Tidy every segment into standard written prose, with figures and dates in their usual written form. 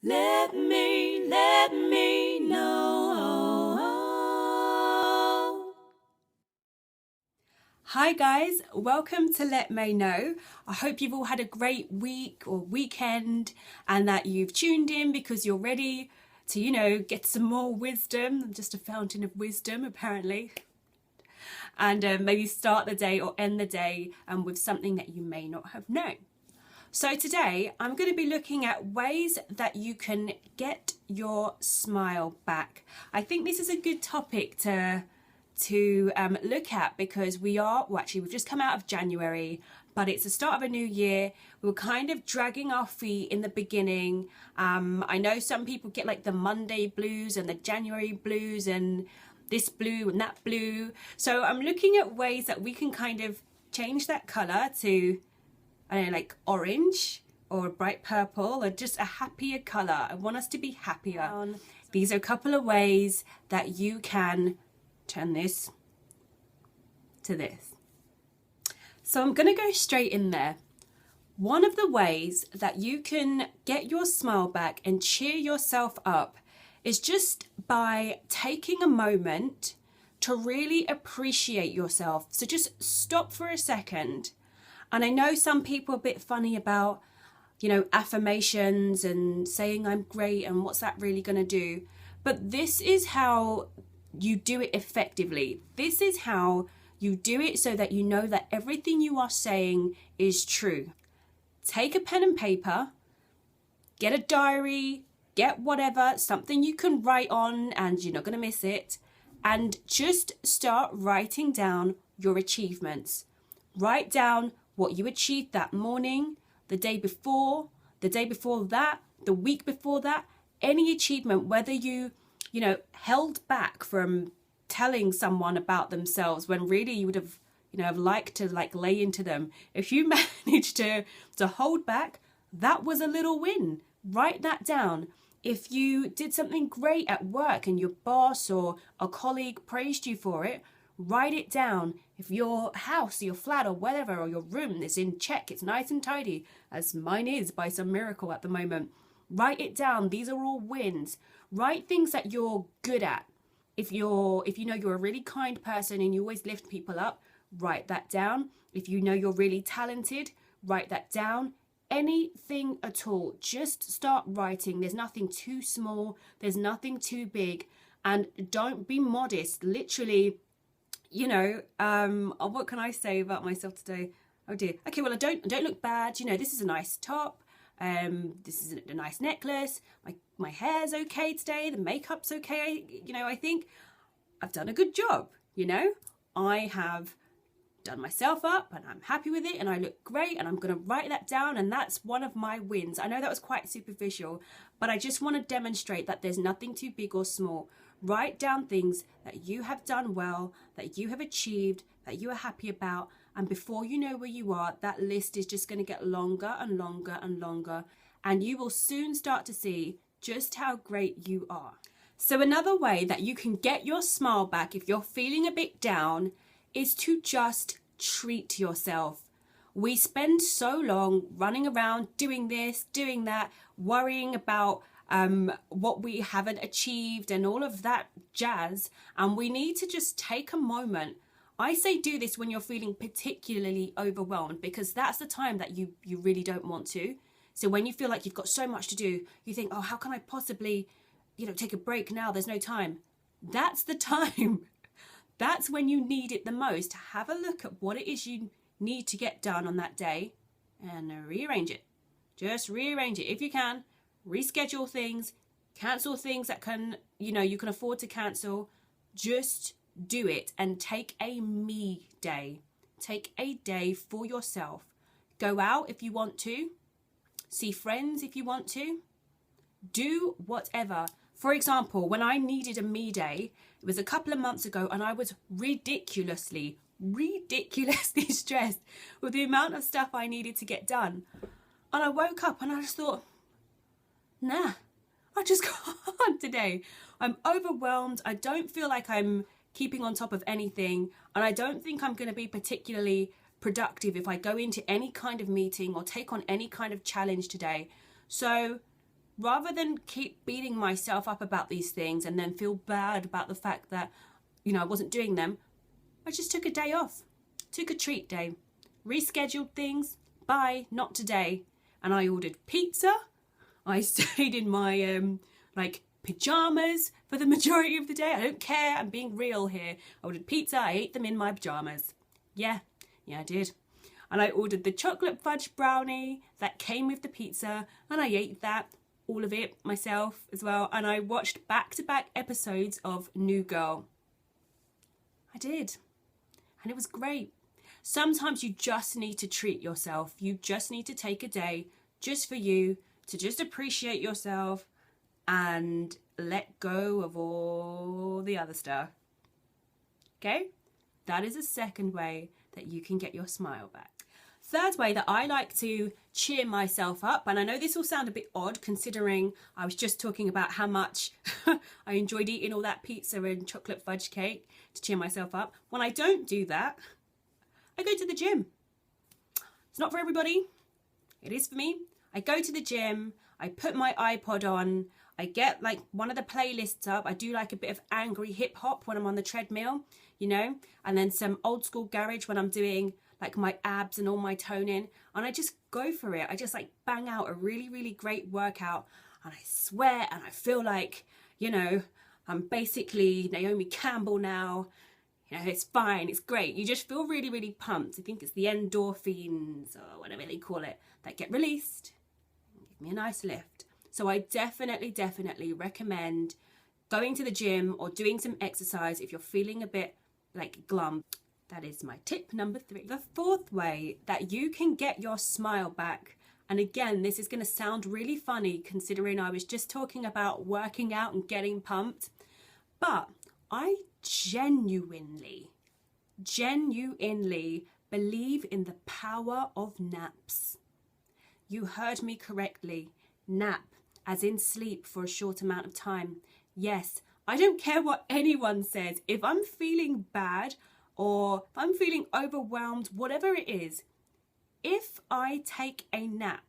Let me know. Hi guys, welcome to Let Me Know. I hope you've all had a great week or weekend and that you've tuned in because you're ready to, get some more wisdom. I'm just a fountain of wisdom apparently. And maybe start the day or end the day with something that you may not have known. So today I'm going to be looking at ways that you can get your smile back. I think this is a good topic to look at because we've just come out of January, but it's the start of a new year. We're kind of dragging our feet in the beginning. I know some people get like the Monday blues and the January blues and this blue and that blue. So I'm looking at ways that we can kind of change that color to, I don't know, like orange or a bright purple or just a happier colour. I want us to be happier. These are a couple of ways that you can turn this to this. So I'm going to go straight in there. One of the ways that you can get your smile back and cheer yourself up is just by taking a moment to really appreciate yourself. So just stop for a second. And I know some people are a bit funny about, affirmations and saying I'm great and what's that really going to do? But this is how you do it effectively. This is how you do it so that you know that everything you are saying is true. Take a pen and paper, get a diary, get whatever, something you can write on and you're not going to miss it, and just start writing down your achievements. Write down what you achieved that morning, the day before that, the week before that, any achievement, whether you held back from telling someone about themselves when really you would have, have liked to lay into them. If you managed to hold back, that was a little win. Write that down. If you did something great at work and your boss or a colleague praised you for it, write it down. If your house, your flat or whatever, or your room is in check, it's nice and tidy, as mine is by some miracle at the moment, write it down. These are all wins. Write things that you're good at. If you know you're a really kind person and you always lift people up, write that down. If you know you're really talented, write that down. Anything at all, just start writing. There's nothing too small, there's nothing too big, and don't be modest. Literally, what can I say about myself today? Oh dear. Okay, well, I don't look bad. This is a nice top. This is a nice necklace. My hair's okay today. The makeup's okay. I think I've done a good job. I have done myself up and I'm happy with it and I look great and I'm going to write that down, and that's one of my wins. I know that was quite superficial, but I just want to demonstrate that there's nothing too big or small. Write down things that you have done well, that you have achieved, that you are happy about, and before you know where you are, that list is just going to get longer and longer and longer, and you will soon start to see just how great you are. So another way that you can get your smile back if you're feeling a bit down is to just treat yourself. We spend so long running around doing this, doing that, worrying about what we haven't achieved and all of that jazz, and we need to just take a moment. I say do this when you're feeling particularly overwhelmed, because that's the time that you really don't want to. So when you feel like you've got so much to do, you think, oh, how can I possibly take a break now? There's no time. That's the time. That's when you need it the most. Have a look at what it is you need to get done on that day and rearrange it. Just rearrange it if you can. Reschedule things, cancel things that you can afford to cancel. Just do it and take a me day. Take a day for yourself. Go out if you want to. See friends if you want to. Do whatever. For example, when I needed a me day, it was a couple of months ago, and I was ridiculously stressed with the amount of stuff I needed to get done. And I woke up and I just thought, nah, I just can't today. I'm overwhelmed. I don't feel like I'm keeping on top of anything, and I don't think I'm going to be particularly productive if I go into any kind of meeting or take on any kind of challenge today. So rather than keep beating myself up about these things and then feel bad about the fact that, you know, I wasn't doing them, I just took a day off, took a treat day, rescheduled things. Bye, not today. And I ordered pizza. I stayed in my like pajamas for the majority of the day. I don't care, I'm being real here. I ordered pizza, I ate them in my pajamas. Yeah, I did. And I ordered the chocolate fudge brownie that came with the pizza, and I ate that, all of it, myself as well. And I watched back-to-back episodes of New Girl. I did. And it was great. Sometimes you just need to treat yourself. You just need to take a day just for you to just appreciate yourself and let go of all the other stuff. Okay? That is a second way that you can get your smile back. Third way that I like to cheer myself up, and I know this will sound a bit odd considering I was just talking about how much I enjoyed eating all that pizza and chocolate fudge cake to cheer myself up. When I don't do that, I go to the gym. It's not for everybody. It is for me. I go to the gym, I put my iPod on, I get like one of the playlists up. I do like a bit of angry hip hop when I'm on the treadmill, you know, and then some old school garage when I'm doing like my abs and all my toning, and I just go for it. I just like bang out a really, really great workout, and I sweat and I feel like, you know, I'm basically Naomi Campbell now. You know, it's fine, it's great. You just feel really, really pumped. I think it's the endorphins or whatever they call it that get released. Give me a nice lift. So I definitely recommend going to the gym or doing some exercise if you're feeling a bit like glum. That is my tip number 3. The fourth way that you can get your smile back, and again, this is going to sound really funny considering I was just talking about working out and getting pumped, but I genuinely believe in the power of naps. You heard me correctly. Nap, as in sleep for a short amount of time. Yes, I don't care what anyone says. If I'm feeling bad or if I'm feeling overwhelmed, whatever it is, if I take a nap,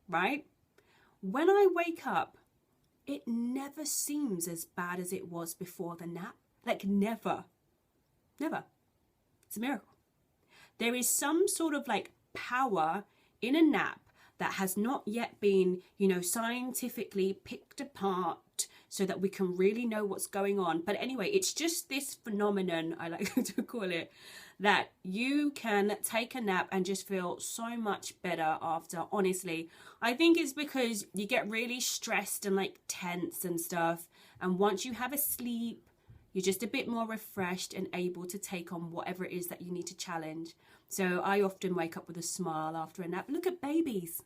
right, when I wake up, it never seems as bad as it was before the nap. Like never. It's a miracle. There is some sort of like power in a nap that has not yet been, you know, scientifically picked apart so that we can really know what's going on. But anyway, it's just this phenomenon, I like to call it, that you can take a nap and just feel so much better after. Honestly, I think it's because you get really stressed and like tense and stuff. And once you have a sleep, you're just a bit more refreshed and able to take on whatever it is that you need to challenge. So I often wake up with a smile after a nap. Look at babies.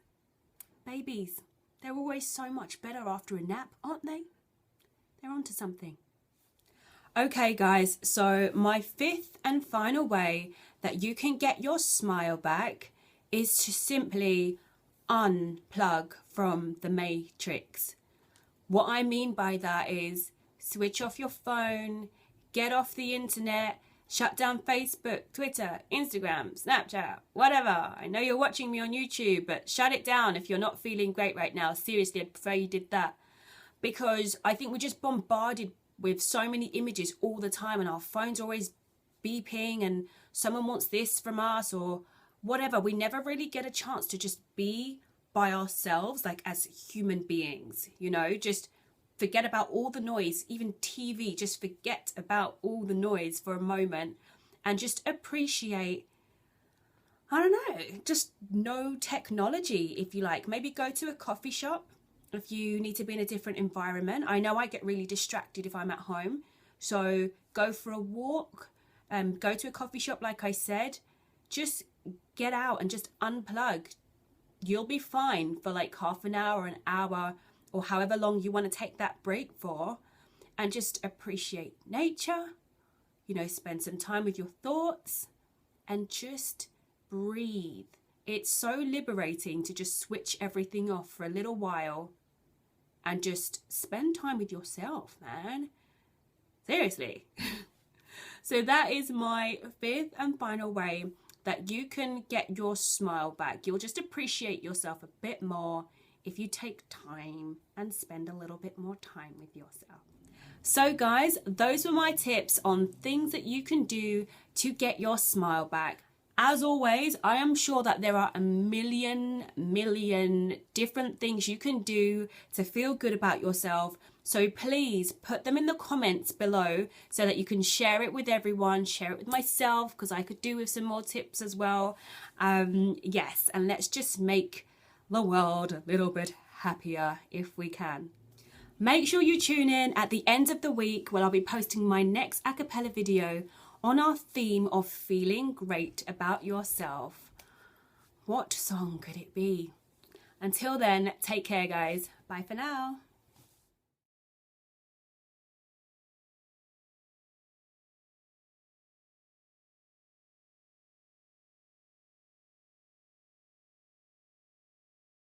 Babies, they're always so much better after a nap, aren't they? They're onto something. Okay guys, so my fifth and final way that you can get your smile back is to simply unplug from the matrix. What I mean by that is switch off your phone, get off the internet, shut down Facebook, Twitter, Instagram, Snapchat, whatever. I know you're watching me on YouTube, but shut it down if you're not feeling great right now. Seriously, I'd prefer you did that. Because I think we're just bombarded with so many images all the time, and our phone's always beeping and someone wants this from us or whatever. We never really get a chance to just be by ourselves, like as human beings, you know, just forget about all the noise, even TV, just forget about all the noise for a moment and just appreciate, I don't know, just no technology, if you like. Maybe go to a coffee shop if you need to be in a different environment. I know I get really distracted if I'm at home. So go for a walk, go to a coffee shop like I said. Just get out and just unplug. You'll be fine for like half an hour, an hour, or however long you want to take that break for, and just appreciate nature, you know, spend some time with your thoughts and just breathe. It's so liberating to just switch everything off for a little while and just spend time with yourself, man. Seriously. So that is my fifth and final way that you can get your smile back. You'll just appreciate yourself a bit more if you take time and spend a little bit more time with yourself. So guys, those were my tips on things that you can do to get your smile back. As always, I am sure that there are a million different things you can do to feel good about yourself. So please put them in the comments below so that you can share it with everyone, share it with myself, because I could do with some more tips as well. Yes, and let's just make the world a little bit happier if we can. Make sure you tune in at the end of the week when I'll be posting my next a cappella video on our theme of feeling great about yourself. What song could it be? Until then, take care guys. Bye for now.